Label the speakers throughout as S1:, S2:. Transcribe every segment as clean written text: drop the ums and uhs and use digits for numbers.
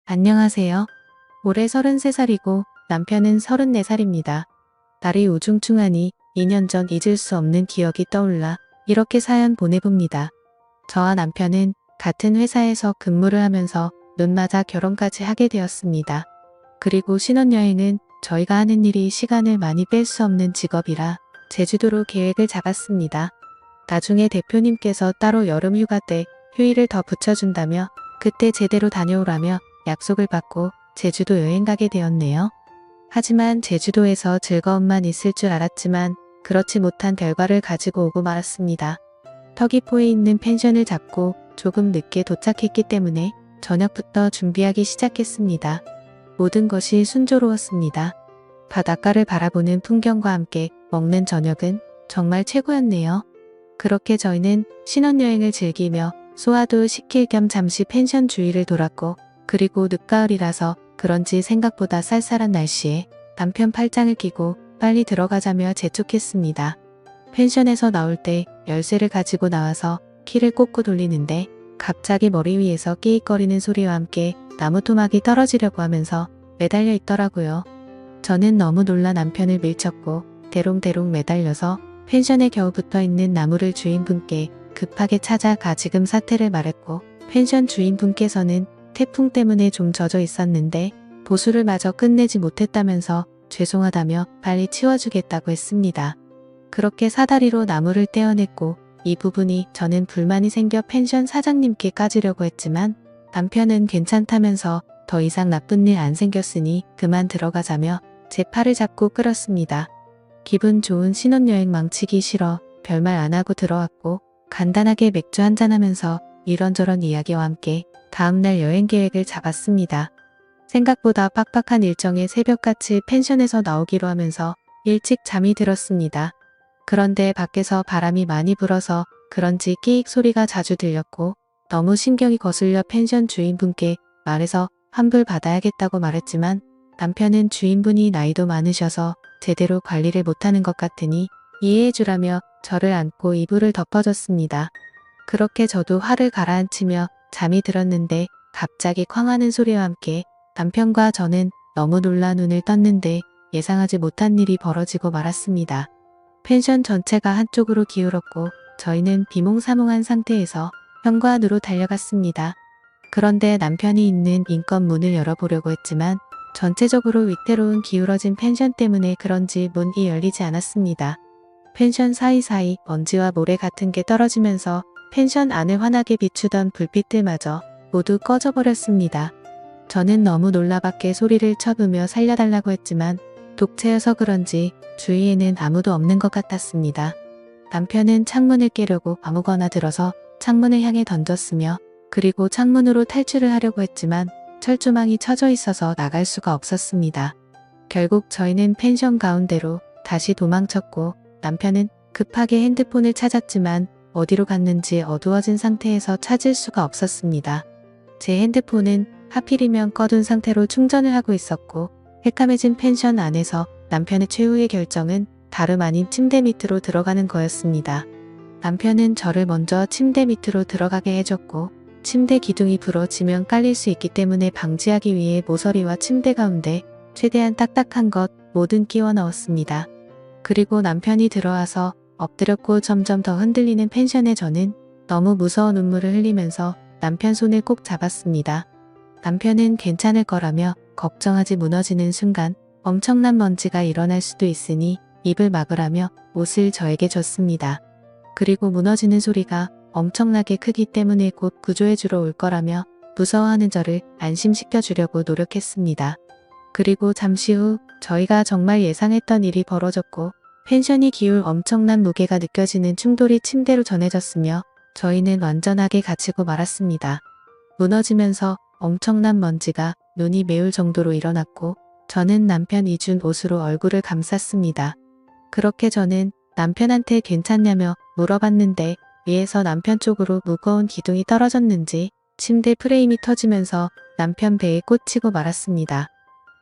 S1: 안녕하세요. 올해 33살이고 남편은 34살입니다. 날이 우중충하니 2년 전 잊을 수 없는 기억이 떠올라 이렇게 사연 보내봅니다. 저와 남편은 같은 회사에서 근무를 하면서 눈 맞아 결혼까지 하게 되었습니다. 그리고 신혼여행은 저희가 하는 일이 시간을 많이 뺄 수 없는 직업이라 제주도로 계획을 잡았습니다. 나중에 대표님께서 따로 여름휴가 때 휴일을 더 붙여준다며 그때 제대로 다녀오라며 약속을 받고 제주도 여행 가게 되었네요. 하지만 제주도에서 즐거움만 있을 줄 알았지만 그렇지 못한 결과를 가지고 오고 말았습니다. 터기포에 있는 펜션을 잡고 조금 늦게 도착했기 때문에 저녁부터 준비하기 시작했습니다. 모든 것이 순조로웠습니다. 바닷가를 바라보는 풍경과 함께 먹는 저녁은 정말 최고였네요. 그렇게 저희는 신혼여행을 즐기며 소화도 시킬 겸 잠시 펜션 주위를 돌았고, 그리고 늦가을이라서 그런지 생각보다 쌀쌀한 날씨에 남편 팔짱을 끼고 빨리 들어가자며 재촉했습니다. 펜션에서 나올 때 열쇠를 가지고 나와서 키를 꽂고 돌리는데 갑자기 머리 위에서 끼익거리는 소리와 함께 나무 토막이 떨어지려고 하면서 매달려 있더라고요. 저는 너무 놀라 남편을 밀쳤고 대롱대롱 매달려서 펜션에 겨우 붙어있는 나무를 주인분께 급하게 찾아가 지금 사태를 말했고, 펜션 주인분께서는 태풍 때문에 좀 젖어 있었는데 보수를 마저 끝내지 못했다면서 죄송하다며 빨리 치워주겠다고 했습니다. 그렇게 사다리로 나무를 떼어냈고, 이 부분이 저는 불만이 생겨 펜션 사장님께 까지려고 했지만 남편은 괜찮다면서 더 이상 나쁜 일 안 생겼으니 그만 들어가자며 제 팔을 잡고 끌었습니다. 기분 좋은 신혼여행 망치기 싫어 별말 안 하고 들어왔고, 간단하게 맥주 한잔하면서 이런저런 이야기와 함께 다음날 여행 계획을 잡았습니다. 생각보다 빡빡한 일정에 새벽같이 펜션에서 나오기로 하면서 일찍 잠이 들었습니다. 그런데 밖에서 바람이 많이 불어서 그런지 끼익 소리가 자주 들렸고, 너무 신경이 거슬려 펜션 주인분께 말해서 환불 받아야겠다고 말했지만 남편은 주인분이 나이도 많으셔서 제대로 관리를 못하는 것 같으니 이해해주라며 저를 안고 이불을 덮어줬습니다. 그렇게 저도 화를 가라앉히며 잠이 들었는데 갑자기 쾅하는 소리와 함께 남편과 저는 너무 놀라 눈을 떴는데 예상하지 못한 일이 벌어지고 말았습니다. 펜션 전체가 한쪽으로 기울었고 저희는 비몽사몽한 상태에서 현관으로 달려갔습니다. 그런데 남편이 있는 인건 문을 열어보려고 했지만 전체적으로 위태로운 기울어진 펜션 때문에 그런지 문이 열리지 않았습니다. 펜션 사이사이 먼지와 모래 같은 게 떨어지면서 펜션 안을 환하게 비추던 불빛들마저 모두 꺼져버렸습니다. 저는 너무 놀라 밖에 소리를 쳐부며 살려달라고 했지만 독채여서 그런지 주위에는 아무도 없는 것 같았습니다. 남편은 창문을 깨려고 아무거나 들어서 창문을 향해 던졌으며, 그리고 창문으로 탈출을 하려고 했지만 철조망이 쳐져 있어서 나갈 수가 없었습니다. 결국 저희는 펜션 가운데로 다시 도망쳤고, 남편은 급하게 핸드폰을 찾았지만 어디로 갔는지 어두워진 상태에서 찾을 수가 없었습니다. 제 핸드폰은 하필이면 꺼둔 상태로 충전을 하고 있었고, 새까매진 펜션 안에서 남편의 최후의 결정은 다름 아닌 침대 밑으로 들어가는 거였습니다. 남편은 저를 먼저 침대 밑으로 들어가게 해줬고, 침대 기둥이 부러지면 깔릴 수 있기 때문에 방지하기 위해 모서리와 침대 가운데 최대한 딱딱한 것 뭐든 끼워 넣었습니다. 그리고 남편이 들어와서 엎드렸고 점점 더 흔들리는 펜션에 저는 너무 무서운 눈물을 흘리면서 남편 손을 꼭 잡았습니다. 남편은 괜찮을 거라며 걱정하지 무너지는 순간 엄청난 먼지가 일어날 수도 있으니 입을 막으라며 옷을 저에게 줬습니다. 그리고 무너지는 소리가 엄청나게 크기 때문에 곧 구조해주러 올 거라며 무서워하는 저를 안심시켜 주려고 노력했습니다. 그리고 잠시 후 저희가 정말 예상했던 일이 벌어졌고, 펜션이 기울 엄청난 무게가 느껴지는 충돌이 침대로 전해졌으며 저희는 완전하게 갇히고 말았습니다. 무너지면서 엄청난 먼지가 눈이 메울 정도로 일어났고, 저는 남편이 준 옷으로 얼굴을 감쌌습니다. 그렇게 저는 남편한테 괜찮냐며 물어봤는데 위에서 남편 쪽으로 무거운 기둥이 떨어졌는지 침대 프레임이 터지면서 남편 배에 꽂히고 말았습니다.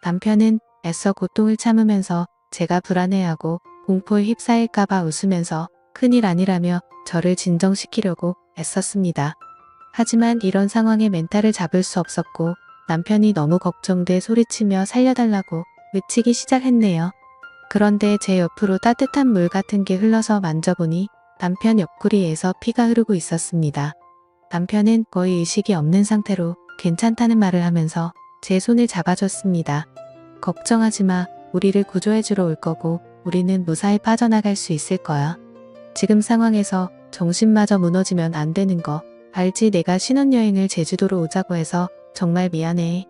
S1: 남편은 애써 고통을 참으면서 제가 불안해하고 공포에 휩싸일까봐 웃으면서 큰일 아니라며 저를 진정시키려고 애썼습니다. 하지만 이런 상황에 멘탈을 잡을 수 없었고, 남편이 너무 걱정돼 소리치며 살려달라고 외치기 시작했네요. 그런데 제 옆으로 따뜻한 물 같은 게 흘러서 만져보니 남편 옆구리에서 피가 흐르고 있었습니다. 남편은 거의 의식이 없는 상태로 괜찮다는 말을 하면서 제 손을 잡아줬습니다. 걱정하지 마. 우리를 구조해주러 올 거고 우리는 무사히 빠져나갈 수 있을 거야. 지금 상황에서 정신마저 무너지면 안 되는 거 알지? 내가 신혼여행을 제주도로 오자고 해서 정말 미안해.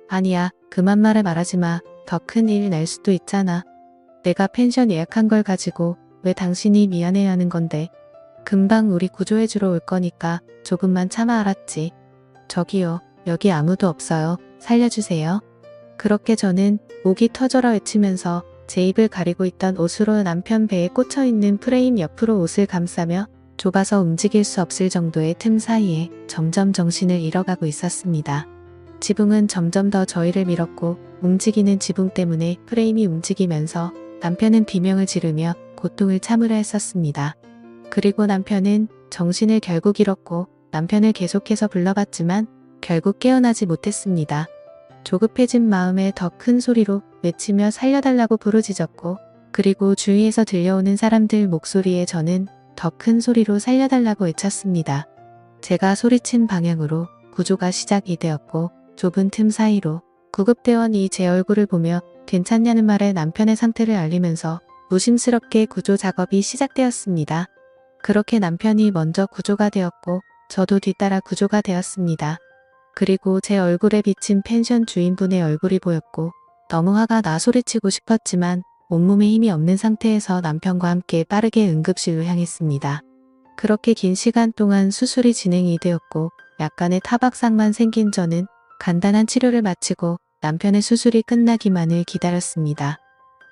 S1: 아니야, 그만 말하지 마. 더 큰 일 날 수도 있잖아. 내가 펜션 예약한 걸 가지고 왜 당신이 미안해하는 건데. 금방 우리 구조해주러 올 거니까 조금만 참아, 알았지? 저기요, 여기 아무도 없어요. 살려주세요. 그렇게 저는 목이 터져라 외치면서 제 입을 가리고 있던 옷으로 남편 배에 꽂혀있는 프레임 옆으로 옷을 감싸며 좁아서 움직일 수 없을 정도의 틈 사이에 점점 정신을 잃어가고 있었습니다. 지붕은 점점 더 저희를 밀었고 움직이는 지붕 때문에 프레임이 움직이면서 남편은 비명을 지르며 고통을 참으려 했었습니다. 그리고 남편은 정신을 결국 잃었고 남편을 계속해서 불러봤지만 결국 깨어나지 못했습니다. 조급해진 마음에 더 큰 소리로 외치며 살려달라고 부르짖었고 그리고 주위에서 들려오는 사람들 목소리에 저는 더 큰 소리로 살려달라고 외쳤습니다. 제가 소리친 방향으로 구조가 시작이 되었고 좁은 틈 사이로 구급대원이 제 얼굴을 보며 괜찮냐는 말에 남편의 상태를 알리면서 무심스럽게 구조 작업이 시작되었습니다. 그렇게 남편이 먼저 구조가 되었고 저도 뒤따라 구조가 되었습니다. 그리고 제 얼굴에 비친 펜션 주인분의 얼굴이 보였고 너무 화가 나 소리치고 싶었지만 온몸에 힘이 없는 상태에서 남편과 함께 빠르게 응급실로 향했습니다. 그렇게 긴 시간 동안 수술이 진행이 되었고 약간의 타박상만 생긴 저는 간단한 치료를 마치고 남편의 수술이 끝나기만을 기다렸습니다.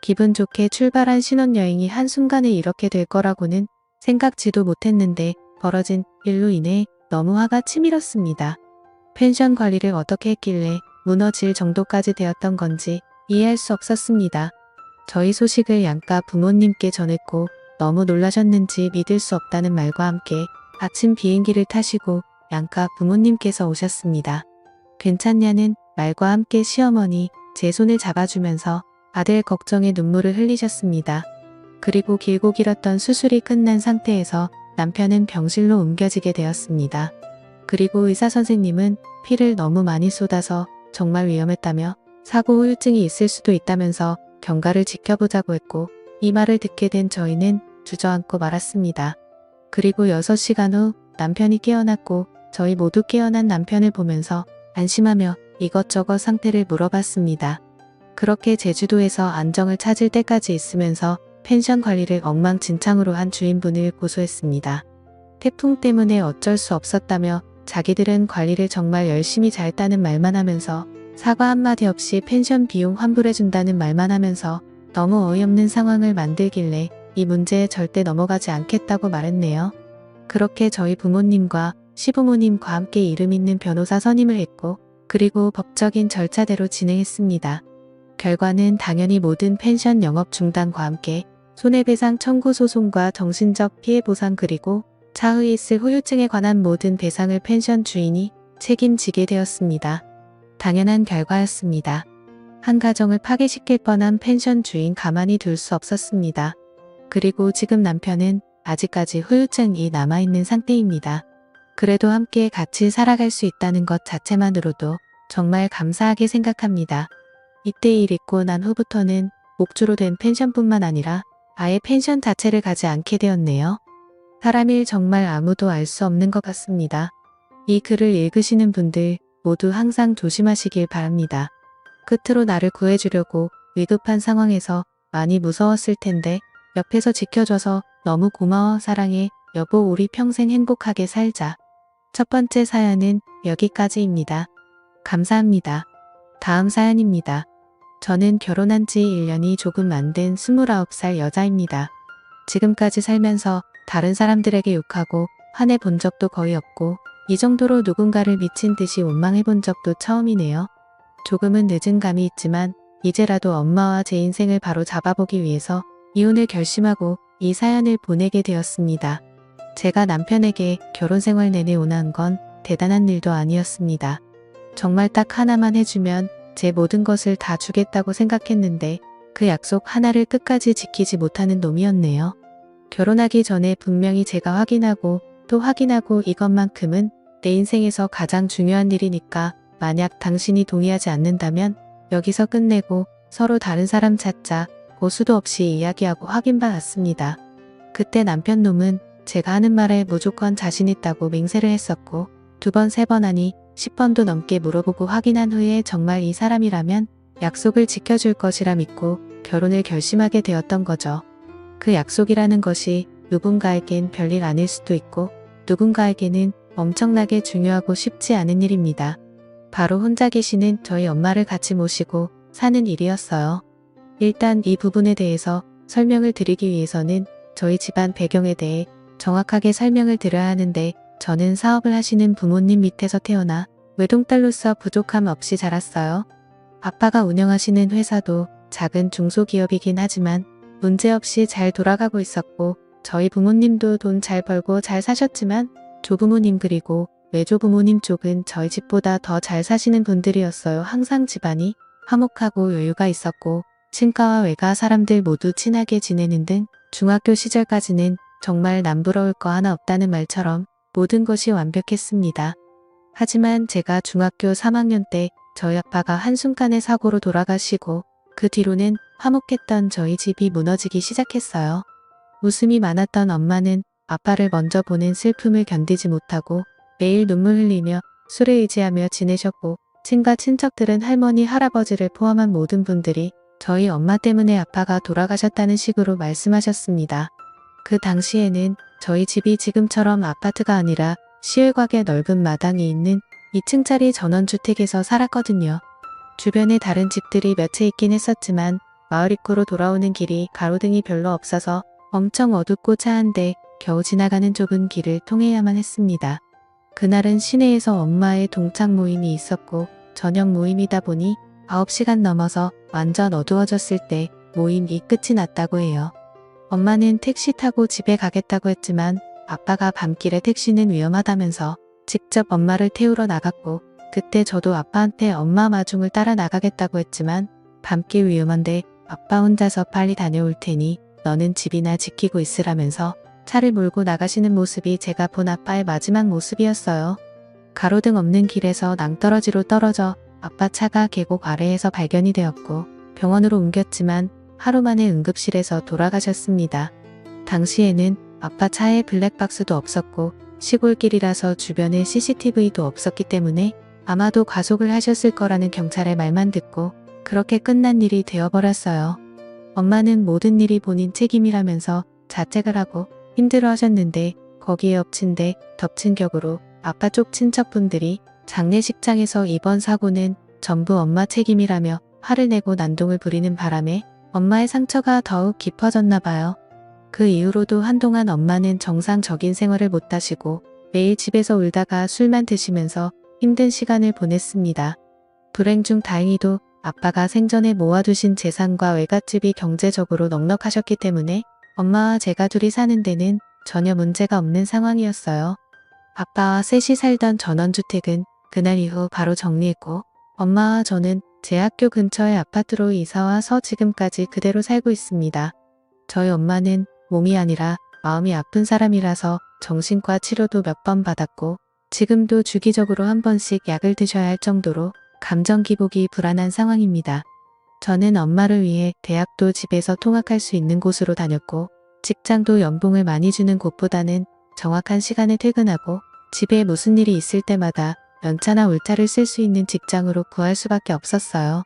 S1: 기분 좋게 출발한 신혼여행이 한순간에 이렇게 될 거라고는 생각지도 못했는데 벌어진 일로 인해 너무 화가 치밀었습니다. 펜션 관리를 어떻게 했길래 무너질 정도까지 되었던 건지 이해할 수 없었습니다. 저희 소식을 양가 부모님께 전했고 너무 놀라셨는지 믿을 수 없다는 말과 함께 아침 비행기를 타시고 양가 부모님께서 오셨습니다. 괜찮냐는 말과 함께 시어머니 제 손을 잡아주면서 아들 걱정에 눈물을 흘리셨습니다. 그리고 길고 길었던 수술이 끝난 상태에서 남편은 병실로 옮겨지게 되었습니다. 그리고 의사 선생님은 피를 너무 많이 쏟아서 정말 위험했다며 사고 후유증이 있을 수도 있다면서 경과를 지켜보자고 했고 이 말을 듣게 된 저희는 주저앉고 말았습니다. 그리고 6시간 후 남편이 깨어났고 저희 모두 깨어난 남편을 보면서 안심하며 이것저것 상태를 물어봤습니다. 그렇게 제주도에서 안정을 찾을 때까지 있으면서 펜션 관리를 엉망진창으로 한 주인분을 고소했습니다. 태풍 때문에 어쩔 수 없었다며 자기들은 관리를 정말 열심히 잘했다는 말만 하면서 사과 한마디 없이 펜션 비용 환불해준다는 말만 하면서 너무 어이없는 상황을 만들길래 이 문제에 절대 넘어가지 않겠다고 말했네요. 그렇게 저희 부모님과 시부모님과 함께 이름 있는 변호사 선임을 했고 그리고 법적인 절차대로 진행했습니다. 결과는 당연히 모든 펜션 영업 중단과 함께 손해배상 청구 소송과 정신적 피해 보상 그리고 차후에 있을 후유증에 관한 모든 배상을 펜션 주인이 책임지게 되었습니다. 당연한 결과였습니다. 한 가정을 파괴시킬 뻔한 펜션 주인 가만히 둘 수 없었습니다. 그리고 지금 남편은 아직까지 후유증이 남아있는 상태입니다. 그래도 함께 같이 살아갈 수 있다는 것 자체만으로도 정말 감사하게 생각합니다. 이때 일 있고 난 후부터는 목주로 된 펜션뿐만 아니라 아예 펜션 자체를 가지 않게 되었네요. 사람일 정말 아무도 알 수 없는 것 같습니다. 이 글을 읽으시는 분들 모두 항상 조심하시길 바랍니다. 끝으로 나를 구해주려고 위급한 상황에서 많이 무서웠을 텐데 옆에서 지켜줘서 너무 고마워. 사랑해. 여보, 우리 평생 행복하게 살자. 첫 번째 사연은 여기까지입니다. 감사합니다. 다음 사연입니다. 저는 결혼한 지 1년이 조금 안 된 29살 여자입니다. 지금까지 살면서 다른 사람들에게 욕하고 화내 본 적도 거의 없고 이 정도로 누군가를 미친 듯이 원망해 본 적도 처음이네요. 조금은 늦은 감이 있지만 이제라도 엄마와 제 인생을 바로 잡아보기 위해서 이혼을 결심하고 이 사연을 보내게 되었습니다. 제가 남편에게 결혼 생활 내내 원한 건 대단한 일도 아니었습니다. 정말 딱 하나만 해주면 제 모든 것을 다 주겠다고 생각했는데 그 약속 하나를 끝까지 지키지 못하는 놈이었네요. 결혼하기 전에 분명히 제가 확인하고 또 확인하고 이것만큼은 내 인생에서 가장 중요한 일이니까 만약 당신이 동의하지 않는다면 여기서 끝내고 서로 다른 사람 찾자 고 수도 없이 이야기하고 확인받았습니다. 그때 남편 놈은 제가 하는 말에 무조건 자신 있다고 맹세를 했었고 2번, 3번 하니 10번도 넘게 물어보고 확인한 후에 정말 이 사람이라면 약속을 지켜줄 것이라 믿고 결혼을 결심하게 되었던 거죠. 그 약속이라는 것이 누군가에겐 별일 아닐 수도 있고 누군가에게는 엄청나게 중요하고 쉽지 않은 일입니다. 바로 혼자 계시는 저희 엄마를 같이 모시고 사는 일이었어요. 일단 이 부분에 대해서 설명을 드리기 위해서는 저희 집안 배경에 대해 정확하게 설명을 드려야 하는데 저는 사업을 하시는 부모님 밑에서 태어나 외동딸로서 부족함 없이 자랐어요. 아빠가 운영하시는 회사도 작은 중소기업이긴 하지만 문제없이 잘 돌아가고 있었고 저희 부모님도 돈 잘 벌고 잘 사셨지만 조부모님 그리고 외조부모님 쪽은 저희 집보다 더 잘 사시는 분들이었어요. 항상 집안이 화목하고 여유가 있었고 친가와 외가 사람들 모두 친하게 지내는 등 중학교 시절까지는 정말 남부러울 거 하나 없다는 말처럼 모든 것이 완벽했습니다. 하지만 제가 중학교 3학년 때 저희 아빠가 한순간에 사고로 돌아가시고 그 뒤로는 화목했던 저희 집이 무너지기 시작했어요. 웃음이 많았던 엄마는 아빠를 먼저 보는 슬픔을 견디지 못하고 매일 눈물 흘리며 술에 의지하며 지내셨고 친가 친척들은 할머니 할아버지를 포함한 모든 분들이 저희 엄마 때문에 아빠가 돌아가셨다는 식으로 말씀하셨습니다. 그 당시에는 저희 집이 지금처럼 아파트가 아니라 시외곽에 넓은 마당이 있는 2층짜리 전원주택에서 살았거든요. 주변에 다른 집들이 몇 채 있긴 했었지만 마을 입구로 돌아오는 길이 가로등이 별로 없어서 엄청 어둡고 차한데 겨우 지나가는 좁은 길을 통해야만 했습니다. 그날은 시내에서 엄마의 동창 모임이 있었고 저녁 모임이다 보니 9시간 넘어서 완전 어두워졌을 때 모임이 끝이 났다고 해요. 엄마는 택시 타고 집에 가겠다고 했지만 아빠가 밤길에 택시는 위험하다면서 직접 엄마를 태우러 나갔고 그때 저도 아빠한테 엄마 마중을 따라 나가겠다고 했지만 밤길 위험한데 아빠 혼자서 빨리 다녀올 테니 너는 집이나 지키고 있으라면서 차를 몰고 나가시는 모습이 제가 본 아빠의 마지막 모습이었어요. 가로등 없는 길에서 낭떠러지로 떨어져 아빠 차가 계곡 아래에서 발견이 되었고 병원으로 옮겼지만 하루 만에 응급실에서 돌아가셨습니다. 당시에는 아빠 차에 블랙박스도 없었고 시골길이라서 주변에 CCTV도 없었기 때문에 아마도 가속을 하셨을 거라는 경찰의 말만 듣고 그렇게 끝난 일이 되어버렸어요. 엄마는 모든 일이 본인 책임이라면서 자책을 하고 힘들어 하셨는데 거기에 덮친 격으로 아빠 쪽 친척분들이 장례식장에서 이번 사고는 전부 엄마 책임이라며 화를 내고 난동을 부리는 바람에 엄마의 상처가 더욱 깊어졌나 봐요. 그 이후로도 한동안 엄마는 정상적인 생활을 못하시고 매일 집에서 울다가 술만 드시면서 힘든 시간을 보냈습니다. 불행 중 다행히도 아빠가 생전에 모아두신 재산과 외갓집이 경제적으로 넉넉하셨기 때문에 엄마와 제가 둘이 사는 데는 전혀 문제가 없는 상황이었어요. 아빠와 셋이 살던 전원주택은 그날 이후 바로 정리했고 엄마와 저는 제 학교 근처의 아파트로 이사와서 지금까지 그대로 살고 있습니다. 저희 엄마는 몸이 아니라 마음이 아픈 사람이라서 정신과 치료도 몇 번 받았고 지금도 주기적으로 한 번씩 약을 드셔야 할 정도로 감정 기복이 불안한 상황입니다. 저는 엄마를 위해 대학도 집에서 통학할 수 있는 곳으로 다녔고 직장도 연봉을 많이 주는 곳보다는 정확한 시간에 퇴근하고 집에 무슨 일이 있을 때마다 연차나 울차를 쓸 수 있는 직장으로 구할 수밖에 없었어요.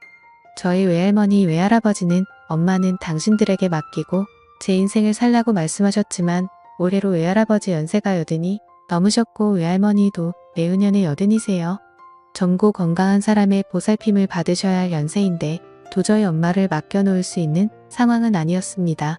S1: 저희 외할머니 외할아버지는 엄마는 당신들에게 맡기고 제 인생을 살라고 말씀하셨지만 올해로 외할아버지 연세가 80이 넘으셨고 외할머니도 내후년에 80이세요. 젊고 건강한 사람의 보살핌을 받으셔야 할 연세인데 도저히 엄마를 맡겨놓을 수 있는 상황은 아니었습니다.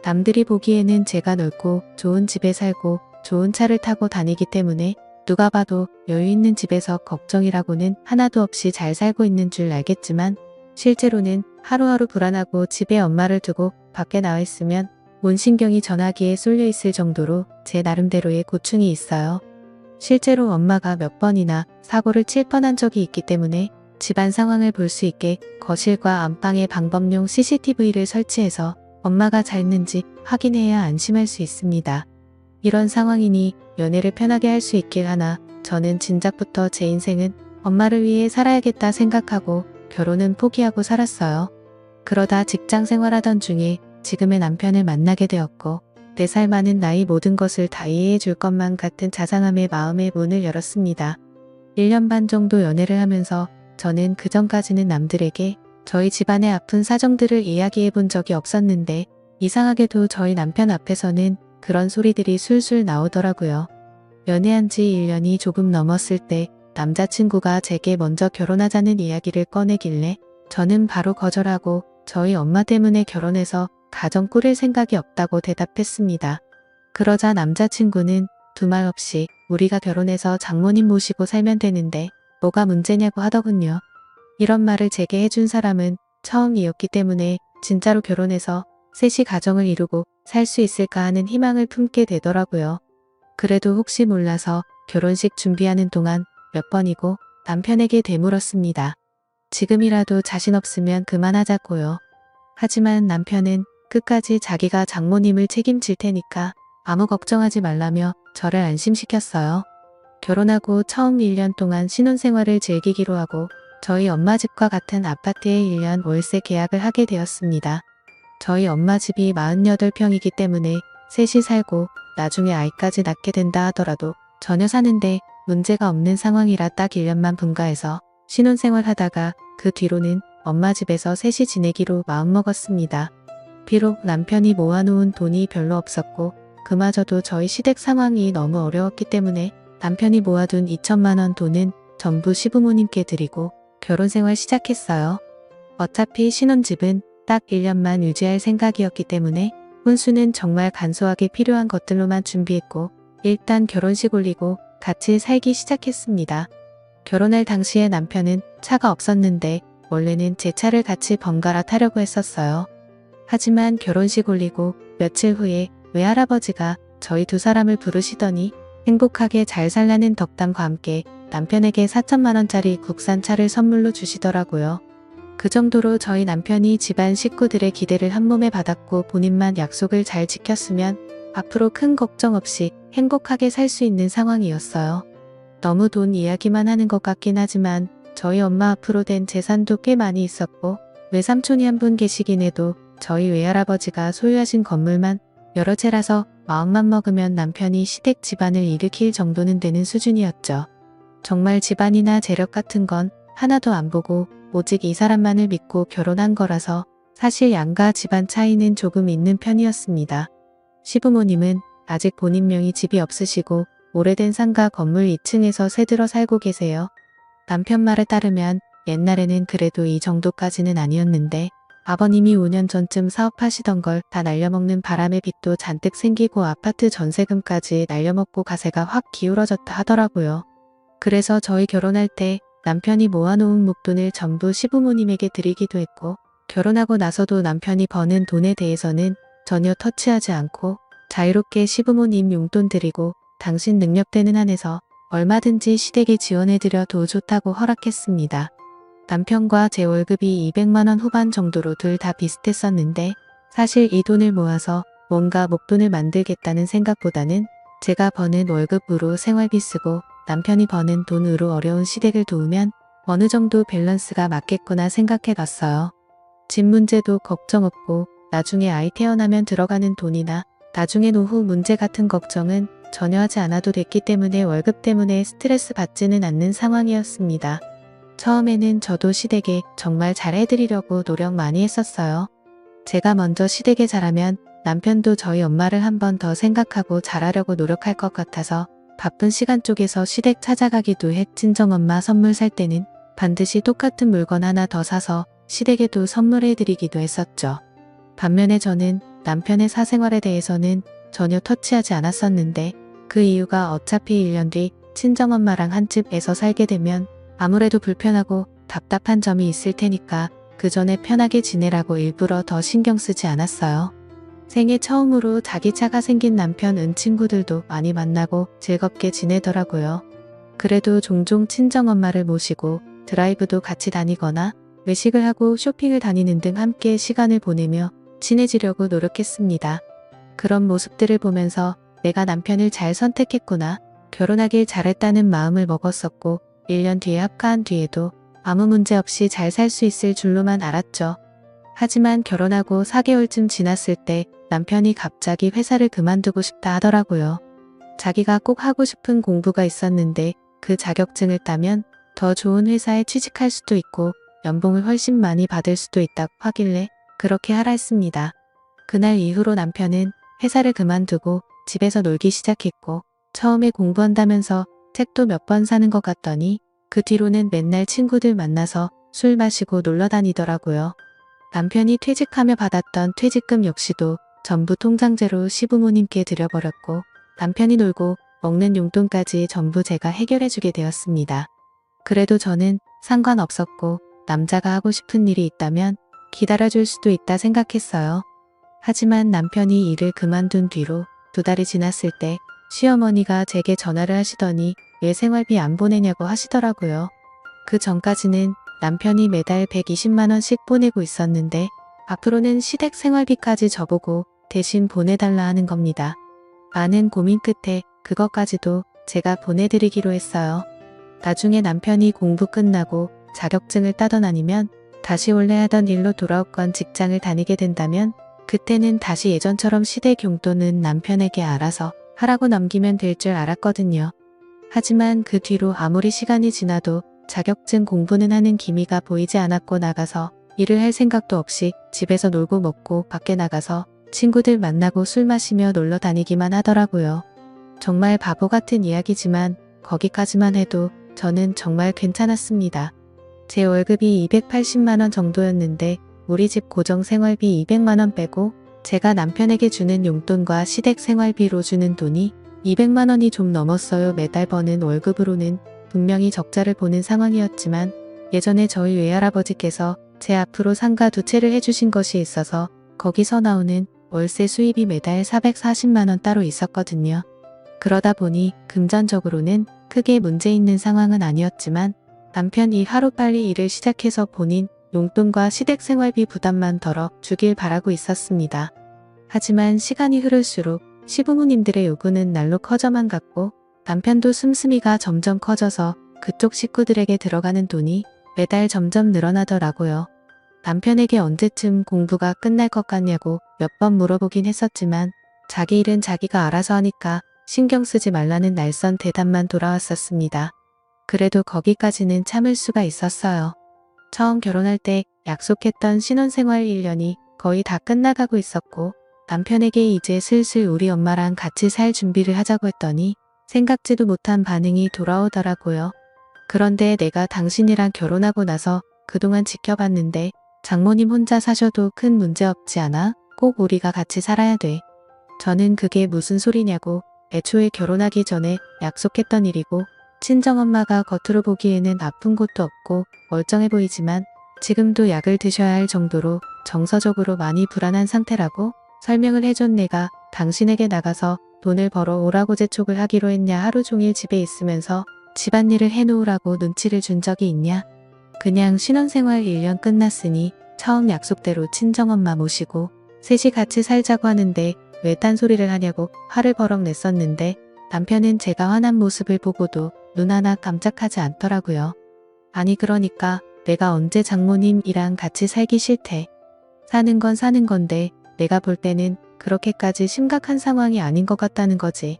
S1: 남들이 보기에는 제가 넓고 좋은 집에 살고 좋은 차를 타고 다니기 때문에 누가 봐도 여유 있는 집에서 걱정이라고는 하나도 없이 잘 살고 있는 줄 알겠지만 실제로는 하루하루 불안하고 집에 엄마를 두고 밖에 나와 있으면 온 신경이 전화기에 쏠려 있을 정도로 제 나름대로의 고충이 있어요. 실제로 엄마가 몇 번이나 사고를 칠 뻔한 적이 있기 때문에 집안 상황을 볼 수 있게 거실과 안방에 방범용 CCTV를 설치해서 엄마가 잤는지 확인해야 안심할 수 있습니다. 이런 상황이니 연애를 편하게 할 수 있길 하나 저는 진작부터 제 인생은 엄마를 위해 살아야겠다 생각하고 결혼은 포기하고 살았어요. 그러다 직장 생활하던 중에 지금의 남편을 만나게 되었고 4살 많은 나이 모든 것을 다 이해해 줄 것만 같은 자상함에 마음의 문을 열었습니다. 1년 반 정도 연애를 하면서 저는 그전까지는 남들에게 저희 집안의 아픈 사정들을 이야기해 본 적이 없었는데 이상하게도 저희 남편 앞에서는 그런 소리들이 술술 나오더라고요. 연애한 지 1년이 조금 넘었을 때 남자친구가 제게 먼저 결혼하자는 이야기를 꺼내길래 저는 바로 거절하고 저희 엄마 때문에 결혼해서 가정 꾸릴 생각이 없다고 대답했습니다. 그러자 남자친구는 두말 없이 우리가 결혼해서 장모님 모시고 살면 되는데 뭐가 문제냐고 하더군요. 이런 말을 제게 해준 사람은 처음이었기 때문에 진짜로 결혼해서 셋이 가정을 이루고 살 수 있을까 하는 희망을 품게 되더라고요. 그래도 혹시 몰라서 결혼식 준비하는 동안 몇 번이고 남편에게 되물었습니다. 지금이라도 자신 없으면 그만하자고요. 하지만 남편은 끝까지 자기가 장모님을 책임질 테니까 아무 걱정하지 말라며 저를 안심시켰어요. 결혼하고 처음 1년 동안 신혼생활을 즐기기로 하고 저희 엄마 집과 같은 아파트에 1년 월세 계약을 하게 되었습니다. 저희 엄마 집이 48평이기 때문에 셋이 살고 나중에 아이까지 낳게 된다 하더라도 전혀 사는데 문제가 없는 상황이라 딱 1년만 분가해서 신혼생활 하다가 그 뒤로는 엄마 집에서 셋이 지내기로 마음먹었습니다. 비록 남편이 모아놓은 돈이 별로 없었고 그마저도 저희 시댁 상황이 너무 어려웠기 때문에 남편이 모아둔 2천만 원 돈은 전부 시부모님께 드리고 결혼생활 시작했어요. 어차피 신혼집은 딱 1년만 유지할 생각이었기 때문에 혼수는 정말 간소하게 필요한 것들로만 준비했고 일단 결혼식 올리고 같이 살기 시작했습니다. 결혼할 당시에 남편은 차가 없었는데 원래는 제 차를 같이 번갈아 타려고 했었어요. 하지만 결혼식 올리고 며칠 후에 외할아버지가 저희 두 사람을 부르시더니 행복하게 잘 살라는 덕담과 함께 남편에게 4천만 원짜리 국산차를 선물로 주시더라고요. 그 정도로 저희 남편이 집안 식구들의 기대를 한몸에 받았고 본인만 약속을 잘 지켰으면 앞으로 큰 걱정 없이 행복하게 살 수 있는 상황이었어요. 너무 돈 이야기만 하는 것 같긴 하지만 저희 엄마 앞으로 된 재산도 꽤 많이 있었고 외삼촌이 한 분 계시긴 해도 저희 외할아버지가 소유하신 건물만 여러 채라서 마음만 먹으면 남편이 시댁 집안을 일으킬 정도는 되는 수준이었죠. 정말 집안이나 재력 같은 건 하나도 안 보고 오직 이 사람만을 믿고 결혼한 거라서 사실 양가 집안 차이는 조금 있는 편이었습니다. 시부모님은 아직 본인 명의 집이 없으시고 오래된 상가 건물 2층에서 새들어 살고 계세요. 남편 말에 따르면 옛날에는 그래도 이 정도까지는 아니었는데 아버님이 5년 전쯤 사업하시던 걸 다 날려먹는 바람에 빚도 잔뜩 생기고 아파트 전세금까지 날려먹고 가세가 확 기울어졌다 하더라고요. 그래서 저희 결혼할 때 남편이 모아놓은 목돈을 전부 시부모님에게 드리기도 했고 결혼하고 나서도 남편이 버는 돈에 대해서는 전혀 터치하지 않고 자유롭게 시부모님 용돈 드리고 당신 능력되는 한에서 얼마든지 시댁에 지원해드려도 좋다고 허락했습니다. 남편과 제 월급이 200만 원 후반 정도로 둘 다 비슷했었는데 사실 이 돈을 모아서 뭔가 목돈을 만들겠다는 생각보다는 제가 버는 월급으로 생활비 쓰고 남편이 버는 돈으로 어려운 시댁을 도우면 어느 정도 밸런스가 맞겠구나 생각해 봤어요. 집 문제도 걱정 없고 나중에 아이 태어나면 들어가는 돈이나 나중에 노후 문제 같은 걱정은 전혀 하지 않아도 됐기 때문에 월급 때문에 스트레스 받지는 않는 상황이었습니다. 처음에는 저도 시댁에 정말 잘해드리려고 노력 많이 했었어요. 제가 먼저 시댁에 잘하면 남편도 저희 엄마를 한 번 더 생각하고 잘하려고 노력할 것 같아서 바쁜 시간 쪽에서 시댁 찾아가기도 했. 친정엄마 선물 살 때는 반드시 똑같은 물건 하나 더 사서 시댁에도 선물해드리기도 했었죠. 반면에 저는 남편의 사생활에 대해서는 전혀 터치하지 않았었는데 그 이유가 어차피 1년 뒤 친정엄마랑 한 집에서 살게 되면 아무래도 불편하고 답답한 점이 있을 테니까 그 전에 편하게 지내라고 일부러 더 신경 쓰지 않았어요. 생애 처음으로 자기 차가 생긴 남편 은 친구들도 많이 만나고 즐겁게 지내더라고요. 그래도 종종 친정엄마를 모시고 드라이브도 같이 다니거나 외식을 하고 쇼핑을 다니는 등 함께 시간을 보내며 친해지려고 노력했습니다. 그런 모습들을 보면서 내가 남편을 잘 선택했구나, 결혼하길 잘했다는 마음을 먹었었고 1년 뒤에 합가한 뒤에도 아무 문제 없이 잘 살 수 있을 줄로만 알았죠. 하지만 결혼하고 4개월쯤 지났을 때 남편이 갑자기 회사를 그만두고 싶다 하더라고요. 자기가 꼭 하고 싶은 공부가 있었는데 그 자격증을 따면 더 좋은 회사에 취직할 수도 있고 연봉을 훨씬 많이 받을 수도 있다고 하길래 그렇게 하라 했습니다. 그날 이후로 남편은 회사를 그만두고 집에서 놀기 시작했고 처음에 공부한다면서 책도 몇 번 사는 것 같더니 그 뒤로는 맨날 친구들 만나서 술 마시고 놀러 다니더라고요. 남편이 퇴직하며 받았던 퇴직금 역시도 전부 통장제로 시부모님께 드려버렸고 남편이 놀고 먹는 용돈까지 전부 제가 해결해주게 되었습니다. 그래도 저는 상관없었고 남자가 하고 싶은 일이 있다면 기다려줄 수도 있다 생각했어요. 하지만 남편이 일을 그만둔 뒤로 2달이 지났을 때 시어머니가 제게 전화를 하시더니 왜 생활비 안 보내냐고 하시더라고요. 그 전까지는 남편이 매달 120만원씩 보내고 있었는데 앞으로는 시댁 생활비까지 저보고 대신 보내달라 하는 겁니다. 많은 고민 끝에 그것까지도 제가 보내드리기로 했어요. 나중에 남편이 공부 끝나고 자격증을 따던 아니면 다시 원래 하던 일로 돌아오건 직장을 다니게 된다면 그때는 다시 예전처럼 시댁 용돈은 남편에게 알아서 하라고 넘기면 될 줄 알았거든요. 하지만 그 뒤로 아무리 시간이 지나도 자격증 공부는 하는 기미가 보이지 않았고 나가서 일을 할 생각도 없이 집에서 놀고 먹고 밖에 나가서 친구들 만나고 술 마시며 놀러 다니기만 하더라고요. 정말 바보 같은 이야기지만 거기까지만 해도 저는 정말 괜찮았습니다. 제 월급이 280만원 정도였는데 우리 집 고정 생활비 200만원 빼고 제가 남편에게 주는 용돈과 시댁 생활비로 주는 돈이 200만원이 좀 넘었어요. 매달 버는 월급으로는 분명히 적자를 보는 상황이었지만 예전에 저희 외할아버지께서 제 앞으로 상가 2채를 해주신 것이 있어서 거기서 나오는 월세 수입이 매달 440만원 따로 있었거든요. 그러다 보니 금전적으로는 크게 문제 있는 상황은 아니었지만 남편이 하루빨리 일을 시작해서 본인 용돈과 시댁 생활비 부담만 덜어 주길 바라고 있었습니다. 하지만 시간이 흐를수록 시부모님들의 요구는 날로 커져만 갔고 남편도 씀씀이가 점점 커져서 그쪽 식구들에게 들어가는 돈이 매달 점점 늘어나더라고요. 남편에게 언제쯤 공부가 끝날 것 같냐고 몇 번 물어보긴 했었지만 자기 일은 자기가 알아서 하니까 신경 쓰지 말라는 날선 대답만 돌아왔었습니다. 그래도 거기까지는 참을 수가 있었어요. 처음 결혼할 때 약속했던 신혼생활 1년이 거의 다 끝나가고 있었고 남편에게 이제 슬슬 우리 엄마랑 같이 살 준비를 하자고 했더니 생각지도 못한 반응이 돌아오더라고요. 그런데 내가 당신이랑 결혼하고 나서 그동안 지켜봤는데 장모님 혼자 사셔도 큰 문제 없지 않아? 꼭 우리가 같이 살아야 돼. 저는 그게 무슨 소리냐고 애초에 결혼하기 전에 약속했던 일이고 친정엄마가 겉으로 보기에는 아픈 곳도 없고 멀쩡해 보이지만 지금도 약을 드셔야 할 정도로 정서적으로 많이 불안한 상태라고 설명을 해준 내가 당신에게 나가서 돈을 벌어 오라고 재촉을 하기로 했냐, 하루 종일 집에 있으면서 집안일을 해놓으라고 눈치를 준 적이 있냐. 그냥 신혼생활 1년 끝났으니 처음 약속대로 친정엄마 모시고 셋이 같이 살자고 하는데 왜 딴소리를 하냐고 화를 버럭 냈었는데 남편은 제가 화난 모습을 보고도 눈 하나 깜짝하지 않더라고요. 아니 그러니까 내가 언제 장모님이랑 같이 살기 싫대. 사는 건 사는 건데 내가 볼 때는 그렇게까지 심각한 상황이 아닌 것 같다는 거지.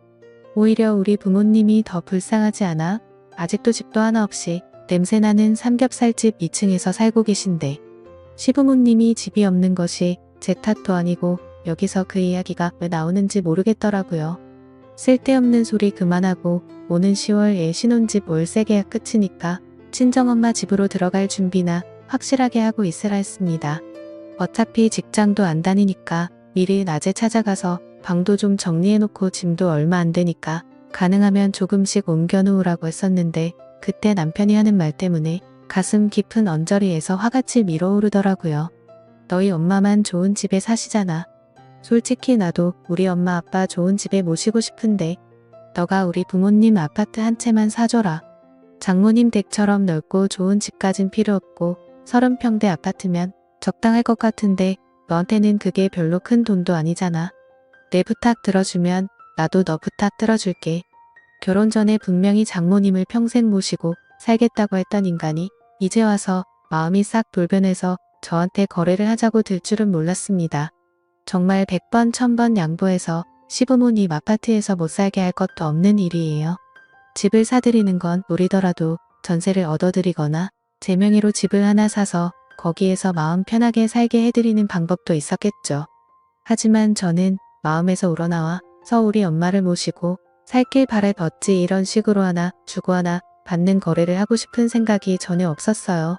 S1: 오히려 우리 부모님이 더 불쌍하지 않아? 아직도 집도 하나 없이 냄새나는 삼겹살집 2층에서 살고 계신데 시부모님이 집이 없는 것이 제 탓도 아니고 여기서 그 이야기가 왜 나오는지 모르겠더라고요. 쓸데없는 소리 그만하고 오는 10월에 신혼집 월세 계약 끝이니까 친정엄마 집으로 들어갈 준비나 확실하게 하고 있으라 했습니다. 어차피 직장도 안 다니니까 미리 낮에 찾아가서 방도 좀 정리해놓고 짐도 얼마 안 되니까 가능하면 조금씩 옮겨놓으라고 했었는데 그때 남편이 하는 말 때문에 가슴 깊은 언저리에서 화같이 밀어오르더라고요. 너희 엄마만 좋은 집에 사시잖아. 솔직히 나도 우리 엄마 아빠 좋은 집에 모시고 싶은데 너가 우리 부모님 아파트 한 채만 사줘라. 장모님 댁처럼 넓고 좋은 집까진 필요 없고 30평대 아파트면 적당할 것 같은데 너한테는 그게 별로 큰 돈도 아니잖아. 내 부탁 들어주면 나도 너 부탁 들어줄게. 결혼 전에 분명히 장모님을 평생 모시고 살겠다고 했던 인간이 이제 와서 마음이 싹 돌변해서 저한테 거래를 하자고 들 줄은 몰랐습니다. 정말 100번 1000번 양보해서 시부모님 아파트에서 못 살게 할 것도 없는 일이에요. 집을 사드리는 건 노리더라도 전세를 얻어드리거나 제 명의로 집을 하나 사서 거기에서 마음 편하게 살게 해드리는 방법도 있었겠죠. 하지만 저는 마음에서 우러나와 우리 엄마를 모시고 살길 바래봤지 이런 식으로 하나 주고 하나 받는 거래를 하고 싶은 생각이 전혀 없었어요.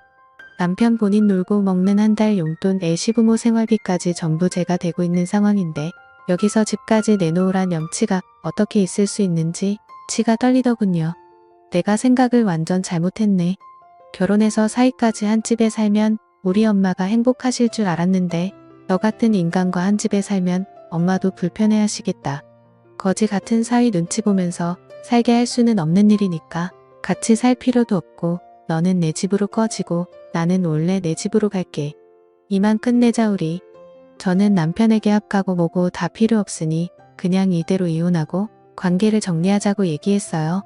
S1: 남편 본인 놀고 먹는 한 달 용돈 애 시부모 생활비까지 전부 제가 대고 있는 상황인데 여기서 집까지 내놓으란 염치가 어떻게 있을 수 있는지 치가 떨리더군요. 내가 생각을 완전 잘못했네. 결혼해서 사이까지 한 집에 살면 우리 엄마가 행복하실 줄 알았는데 너 같은 인간과 한 집에 살면 엄마도 불편해하시겠다. 거지 같은 사위 눈치 보면서 살게 할 수는 없는 일이니까 같이 살 필요도 없고 너는 내 집으로 꺼지고 나는 원래 내 집으로 갈게. 이만 끝내자 우리. 저는 남편에게 합가고 뭐고 다 필요 없으니 그냥 이대로 이혼하고 관계를 정리하자고 얘기했어요.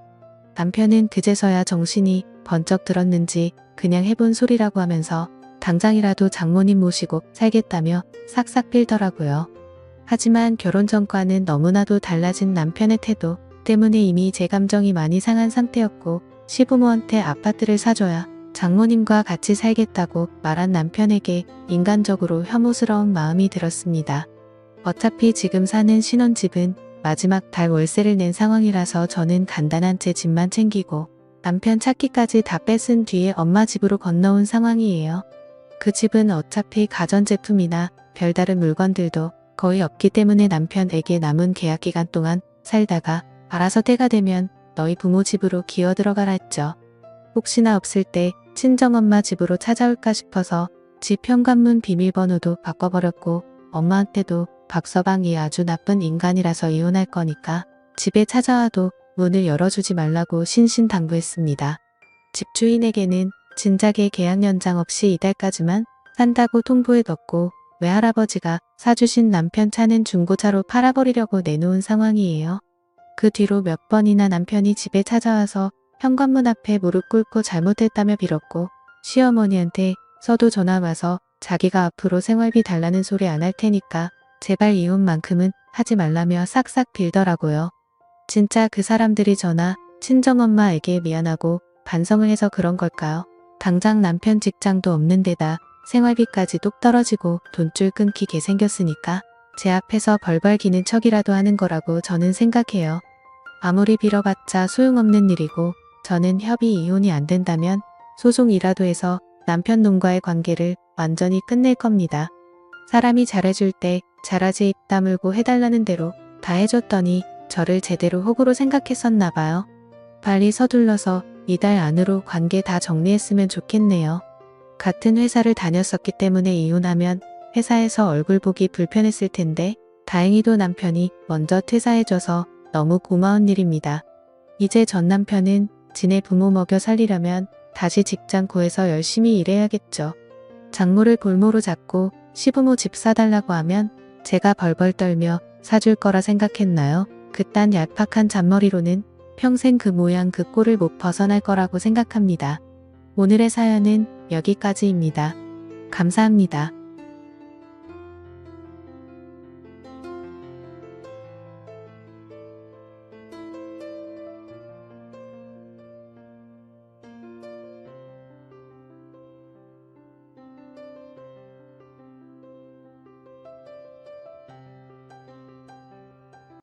S1: 남편은 그제서야 정신이 번쩍 들었는지 그냥 해본 소리라고 하면서 당장이라도 장모님 모시고 살겠다며 싹싹 빌더라고요. 하지만 결혼 전과는 너무나도 달라진 남편의 태도 때문에 이미 제 감정이 많이 상한 상태였고 시부모한테 아파트를 사줘야 장모님과 같이 살겠다고 말한 남편에게 인간적으로 혐오스러운 마음이 들었습니다. 어차피 지금 사는 신혼집은 마지막 달 월세를 낸 상황이라서 저는 간단한 제 집만 챙기고 남편 찾기까지 다 뺏은 뒤에 엄마 집으로 건너온 상황이에요. 그 집은 어차피 가전제품이나 별다른 물건들도 거의 없기 때문에 남편에게 남은 계약 기간 동안 살다가 알아서 때가 되면 너희 부모 집으로 기어 들어가라 했죠. 혹시나 없을 때 친정엄마 집으로 찾아올까 싶어서 집 현관문 비밀번호도 바꿔버렸고 엄마한테도 박서방이 아주 나쁜 인간이라서 이혼할 거니까 집에 찾아와도 문을 열어주지 말라고 신신당부했습니다. 집주인에게는 진작에 계약 연장 없이 이달까지만 산다고 통보해뒀고 외할아버지가 사주신 남편 차는 중고차로 팔아버리려고 내놓은 상황이에요. 그 뒤로 몇 번이나 남편이 집에 찾아와서 현관문 앞에 무릎 꿇고 잘못했다며 빌었고 시어머니한테 서도 전화 와서 자기가 앞으로 생활비 달라는 소리 안 할 테니까 제발 이혼만큼은 하지 말라며 싹싹 빌더라고요. 진짜 그 사람들이 저나 친정엄마에게 미안하고 반성을 해서 그런 걸까요? 당장 남편 직장도 없는 데다 생활비까지 뚝 떨어지고 돈줄 끊기게 생겼으니까 제 앞에서 벌벌 기는 척이라도 하는 거라고 저는 생각해요. 아무리 빌어봤자 소용없는 일이고 저는 협의 이혼이 안 된다면 소송이라도 해서 남편 놈과의 관계를 완전히 끝낼 겁니다. 사람이 잘해줄 때 잘하지 입 다물고 해달라는 대로 다 해줬더니 저를 제대로 호구로 생각했었나 봐요. 빨리 서둘러서 이달 안으로 관계 다 정리했으면 좋겠네요. 같은 회사를 다녔었기 때문에 이혼하면 회사에서 얼굴 보기 불편했을 텐데 다행히도 남편이 먼저 퇴사해줘서 너무 고마운 일입니다. 이제 전 남편은 지네 부모 먹여 살리려면 다시 직장 구해서 열심히 일해야겠죠. 장모를 볼모로 잡고 시부모 집 사달라고 하면 제가 벌벌 떨며 사줄 거라 생각했나요? 그딴 얄팍한 잔머리로는 평생 그 모양 그 꼴을 못 벗어날 거라고 생각합니다. 오늘의 사연은 여기까지입니다. 감사합니다.